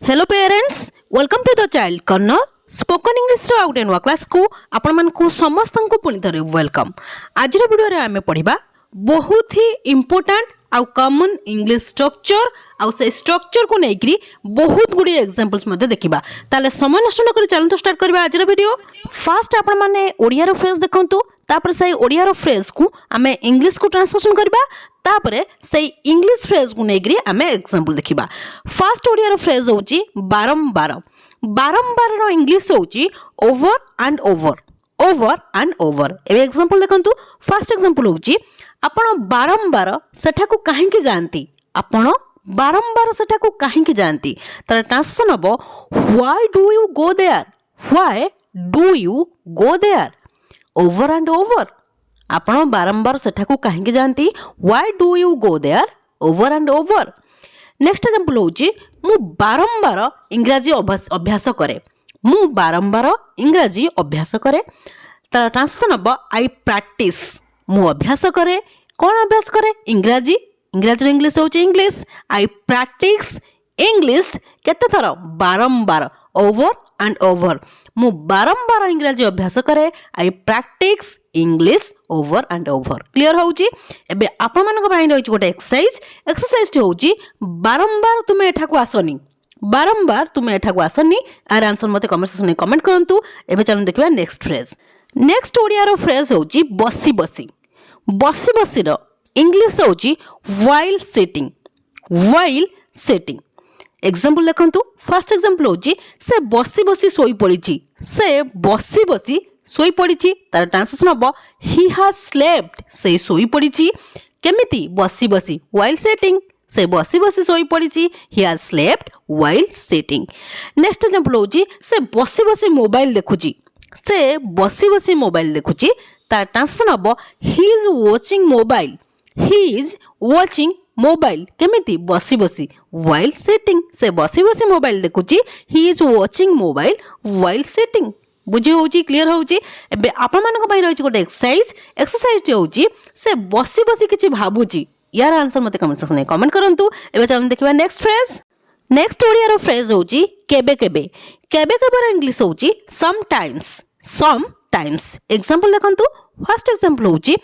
Hello parents, welcome to the child corner spoken English रो आउट एंड वा क्लास को आपण मान को समस्त को पुनी थरे वेलकम। आज रो वीडियो रे आमे पढिबा बहुत ही इंपोर्टेंट आउ कॉमन इंग्लिश स्ट्रक्चर आउ से स्ट्रक्चर को नेकरी बहुत गुडी एग्जांपल्स मध्ये देखिबा। ताले समय नष्ट न करी चैनल तो स्टार्ट करबा आज रो वीडियो। फर्स्ट आपण माने ओडिया रो फ्रेज देखंतु, तापर से ओडिया रो फ्रेज को आमे इंग्लिश को ट्रांसलेशन करबा, तापरे से इंग्लिश फ्रेज को नेकरी आमे एग्जांपल देखिबा। फर्स्ट ओडिया रो फ्रेज होची बारंबार। बारंबार रो इंग्लिश होची over and over, over and over. A example देखंतु, फर्स्ट एग्जांपल होची आपण बारंबार सेठाकू काहेकि जानती, आपण बारंबार सेठाकू काहेकि जानती। तार ट्रांसलेशन हबो why do you go there, why do you go there, over and over. आपण बारंबार सेठाकू काहेकि जानती, why do you go there, over and over. Next example होची मु बारंबार इंग्रजी अभ्यास करे, मु बारंबार इंग्रजी अभ्यास करे। तार ट्रांसलेशन हबो आई प्रैक्टिस, मु अभ्यास करे। कौन अभ्यास करे? इंग्रजी। इंग्रजी इंग्लिश होची इंग्लिश। आई प्रैक्टिस इंग्लिश केते थर? बारंबार, ओवर एंड ओवर। मु बारंबार इंग्रजी अभ्यास करे, I practice English over and over. Clear होची? एबे आपण मानक पई रहिछ गोटे एक्सरसाइज। एक्सरसाइज टी होची बारंबार तुमे एठाकू आसनी, बारंबार तुमे एठाकू आसनी। आर आंसर मते कमेंट सेक्शन में कमेंट करंतु। एबे चलन देखिबा नेक्स्ट फ्रेज। नेक्स्ट ओडिया रो फ्रेज होची बसी बसी। बसी बसी रो इंग्लिश होची while sitting, while sitting. Example देखंतु, फर्स्ट एग्जांपल होची से बसी बसी सोई पड़ीची, से बसी बसी सोई पड़ीची। तार ट्रांसलेशन हबो ही हैज स्लेप्ट, से सोई पड़ीची। केमिति? बसी बसी, व्हाइल सिटिंग। से बसी बसी सोई पड़ीची, he has slept while sitting. Next example होची से बसी बसी मोबाइल देखुची, से बसी बसी मोबाइल देखुची। तार ट्रांसलेशन हबो he is watching mobile, he is watching mobile. केमिति? बसी बसी, व्हाइल सिटिंग। से बसी बसी मोबाइल देखुची, he is watching mobile while sitting. बुझी होची? क्लियर होची? एबे आपण मानक पई रहिछ गोटे एक्सरसाइज। एक्सरसाइज टी होची से बसी बसी किछि भाबुची। यार आंसर मते कमेंट सेक्शन में कमेंट करंतु। एबे चलन देखिबा नेक्स्ट फ्रेज। नेक्स्ट ओडिया रो फ्रेज होची केबे केबे। केबे केबे रो इंग्लिश होची sometimes, sometimes. Example देखंतु, फर्स्ट एग्जांपल होची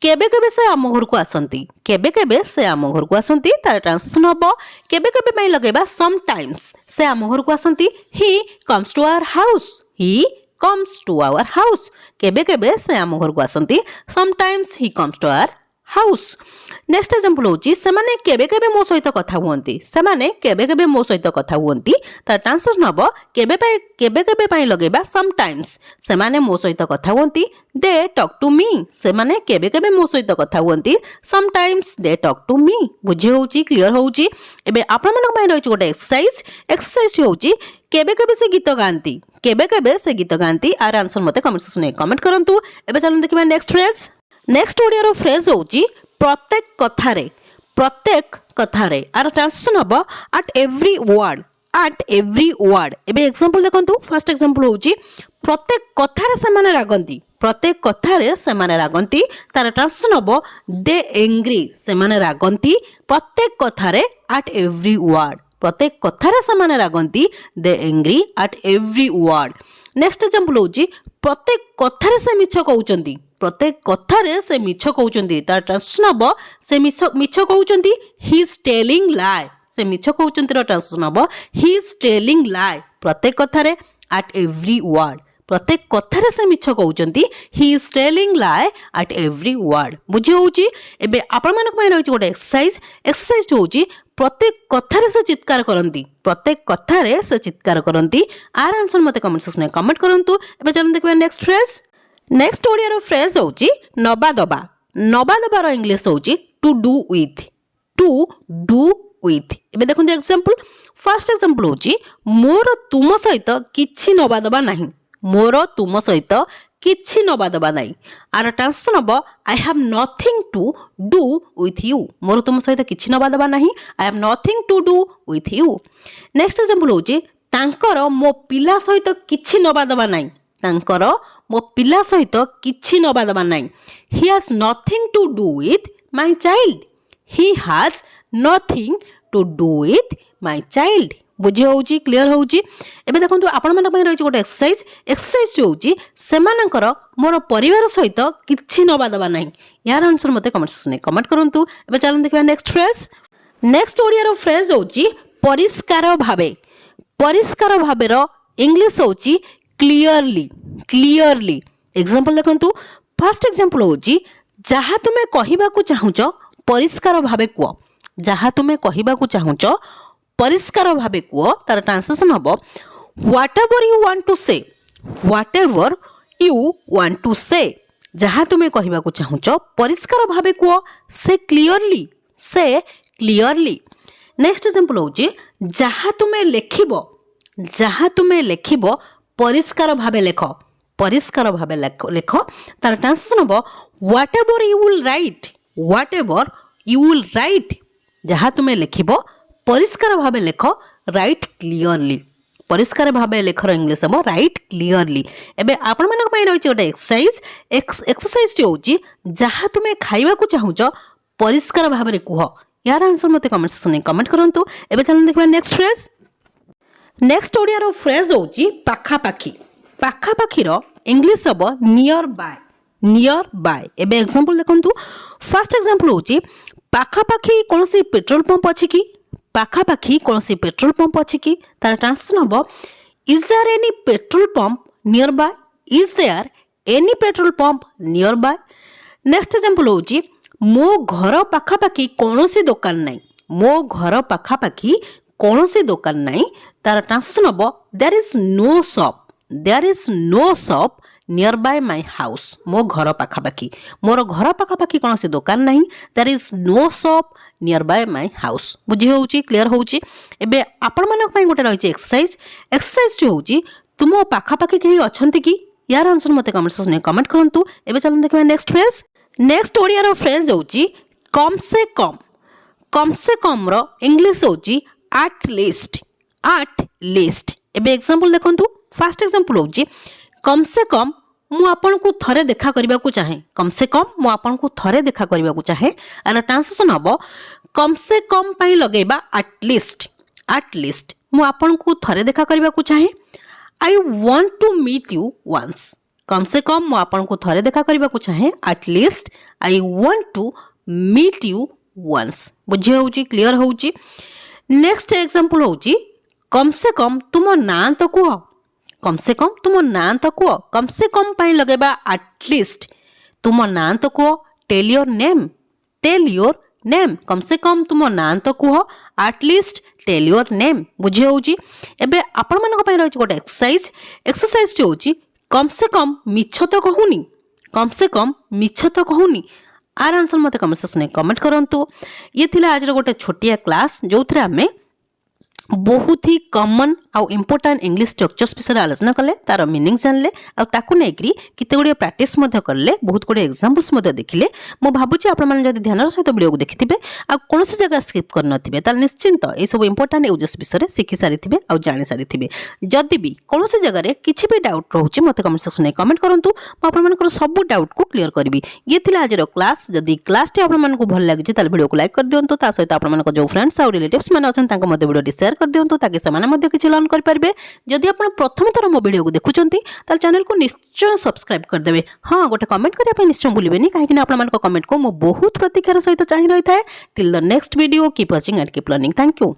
केबे केबे से आम घर को आसंती, केबे केबे से आम घर को आसंती। तार ट्रांसलेशन हबो केबे केबे पई लगेबा सम टाइम्स, से आम घर को आसंती। He comes to our house, he comes to our house. केबे केबे से आम घर को आसंती, some times he comes to our house. Next example होची सेमाने केबे केबे मो सहित कथा हुअंती, सेमाने केबे केबे मो सहित कथा हुअंती। तार ट्रांसलेशन हबो केबे केबे पई लगेबा सम टाइम्स, सेमाने मो सहित कथा हुअंती। दे टॉक टू मी, सेमाने केबे केबे मो सहित कथा हुअंती। Some times they talk to me. बुझी होची? क्लियर होची? एबे आपण मानक पई रहिछ गोटे एक्सरसाइज। एक्सरसाइज होची केबे केबे से गीत गांती, केबे केबे से गीत गांती। आर आंसर मते कमेंट सेक्शन में कमेंट करंतु। एबे चलन देखिबा नेक्स्ट फ्रेज। नेक्स्ट ओडिया रो फ्रेज होची प्रत्येक कथारे, प्रत्येक कथारे। आर ट्रांसलेशन हबो eight every word, eight every word. एबे एग्जांपल देखंतु, फर्स्ट एग्जांपल होची प्रत्येक कथारे से माने रागंती, प्रत्येक कथारे से माने रागंती। तार ट्रांसलेशन हबो दे एंग्री, से माने रागंती। प्रत्येक कथारे एट एवरी वर्ड, प्रत्येक कथारे से माने रागंती। They angry at every word. Next example होची प्रत्येक कथारे से मिछ कहउचंती, प्रत्येक कथारे से मिछ कहउचंती। तार ट्रांसलेशन हबो से मिछ कहउचंती, ही इज टेलिंग लाई। से मिछ कहउचंती रो ट्रांसलेशन हबो ही इज टेलिंग लाई। प्रत्येक कथारे एट एवरी वर्ड, प्रत्येक कथारे से मिछ कहउचंती, he is telling lie at every word. बुझी होची? एबे आपण मानक पई रहिछ गोटे एक्सरसाइज। एक्सरसाइज होची प्रत्येक कथारे से चित्कार करंती, प्रत्येक कथारे से चित्कार करंती। आर आंसर मते कमेंट सेक्शन में कमेंट करंतु। एबे चलन देखबा नेक्स्ट फ्रेज। नेक्स्ट ओडिया रो फ्रेज होची नबा दबा। नबा दबा रो इंग्लिश होची to do with, to do with. एबे देखंतु एग्जांपल, फर्स्ट एग्जांपल होची मोर तुम सहित किछि नबा दबा नाही, मोर तुम सहित किछि नबा दबा नाही। आर ट्रांसलेशन हबो I have nothing to do with you. मोर तुम सहित किछि नबा दबा नाही, I have nothing to do with you. Next example होची तांकर मो पिला सहित किछि नबा दबा नाही, तांकर मो पिला सहित किछि नबा दबा नाही। He has nothing to do with my child, he has nothing to do with my child. बुझी होउची क्लियर होउची एबे देखंतु आपण मन पई रहिची गोटे एक्सरसाइज होउची सेमानकर मोर परिवार सहित किछि नबा दबा नाही यार आंसर मते कमेंट सेक्शन में कमेंट करंतु एबे चलन देखबा नेक्स्ट फ्रेज नेक्स्ट ओडिया रो फ्रेज होउची परिष्कार भाबे रो इंग्लिश होउची क्लियरली एग्जांपल देखंतु फर्स्ट एग्जांपल होउची जहा तुमे कहिबाकू चाहुचो परिष्कार भाबे कुओ जहा तुमे कहिबाकू चाहुचो परिष्कार भाबे कुओ तार ट्रांसलेशन हबो व्हाटएवर यू वांट टू से जहा तुमे कहिबाकू चाहुचो परिष्कार भाबे कुओ से क्लियरली नेक्स्ट एग्जांपल होउची जहा तुमे लेखिबो परिष्कार भाबे लेख तार ट्रांसलेशन हबो व्हाटएवर यू विल राइट जहा तुमे लेखिबो परिष्कार भाबे लेख राइट क्लियरली परिष्कार भाबे लेखर इंग्लिश हम राइट क्लियरली एबे आपण मानक पई रहिछि गोटे एक्सरसाइज होउछि जहा तुमे खाइबा को चाहुचो परिष्कार भाबे कुह यार आंसर मते कमेंट सेक्शन में कमेंट करंतु एबे चलन देखबा नेक्स्ट फ्रेज नेक्स्ट ओडिया रो फ्रेज होउछि पाखापाखी रो इंग्लिश हम नियर बाय एबे एग्जांपल देखंतु फर्स्ट एग्जांपल होउछि पाखापाखी कोनोसी पेट्रोल पंप अछि कि पाखापाखी कोनोसी पेट्रोल पंप अछि कि तार ट्रांसलेशन हबो is there any petrol pump nearby next example होउछि मो घर पाखापाखी कोनोसी दुकान नाही तार ट्रांसलेशन हबो there is no shop nearby my house मो घर पाखापाखी मोर घर पाखापाखी कोनोसी दुकान नाही there is no shop nearby my house बुझी होउची क्लियर होउची एबे आपण मानक पई गोटे रहिछि एक्सरसाइज होउची तुमो पाखापाखी केही अछंती कि यार आंसर मते कमेंट सेक्शन में कमेंट करंतु एबे चलन देखबा नेक्स्ट फ्रेज नेक्स्ट ओडिया रो फ्रेज होउची कम से कम रो इंग्लिश होउची एट लीस्ट एबे एग्जांपल देखंतु फर्स्ट एग्जांपल होउची कम से कम मु आपन को थरे देखा करबा को चाहे कम से कम मु आपन को थरे देखा करबा को चाहे आर ट्रांसलेशन हबो कम से कम पई लगेबा एट लीस्ट मु आपन को थरे देखा करबा को चाहे I want to meet you once कम से कम मु आपन को थरे देखा करबा को चाहे at least I want to meet you once बुझी होउची क्लियर होउची नेक्स्ट एग्जांपल होउची कम से कम तुम ना तो कुह कम से कम तुम ना तो कुह कम से कम पाई लगेबा एटलीस्ट तुम ना तो कुह टेल योर नेम कम से कम तुम ना तो कुह एटलीस्ट टेल योर नेम बुझी होउची एबे आपण मानक पई रहिछि गोटे एक्सरसाइज होउची कम से कम मिछ तो कहूनी आर आंसर मते कमेंट सेक्शन में कमेंट करंतु ये थिला आज गोटे छोटिया क्लास जो थरे हमें बहुत ही कॉमन आउ इंपोर्टेंट इंग्लिश स्ट्रक्चर्स विषय आलोचना कले तार मीनिंग जानले आ ताकू नेकरी किते गुडी प्रैक्टिस मध्य करले बहुत गुडी एग्जांपल्स मध्य देखिले मो भाबुची आपण माने जदी ध्यानर सहित वीडियो को देखिथिबे आ कोनोसी जगह स्किप कर नथिबे तार निश्चिंत ए सब इंपोर्टेंट यूजेस विषय सिखि सारिथिबे आ जानि सारिथिबे जदी भी कोनोसी जगह रे किछि भी डाउट रहउची मते कमेंट सेक्शन में कमेंट करंतु म आपण मानकर सब डाउट को क्लियर करबी ये थिला आज रो क्लास जदी क्लास टे आपण मानको भल लागिछि ताल वीडियो को लाइक कर दियंतु ता सहित आपण मानको जो फ्रेंड्स आ रिलेटिव्स माने अछन तांको मते वीडियो शेयर कर दियंतु ताकि समाने मध्य किछि लर्न कर पारबे जदि आपण प्रथम थर मो वीडियो को देखुचंती ताल चैनल को निश्चय सब्सक्राइब कर देबे हां गोटे कमेंट करिया पे निश्चय भूलिबेनी काहे कि आपण मानको कमेंट को मो बहुत प्रतीक्षार सहित चाहि रही थाए till the next video keep watching and keep learning thank you.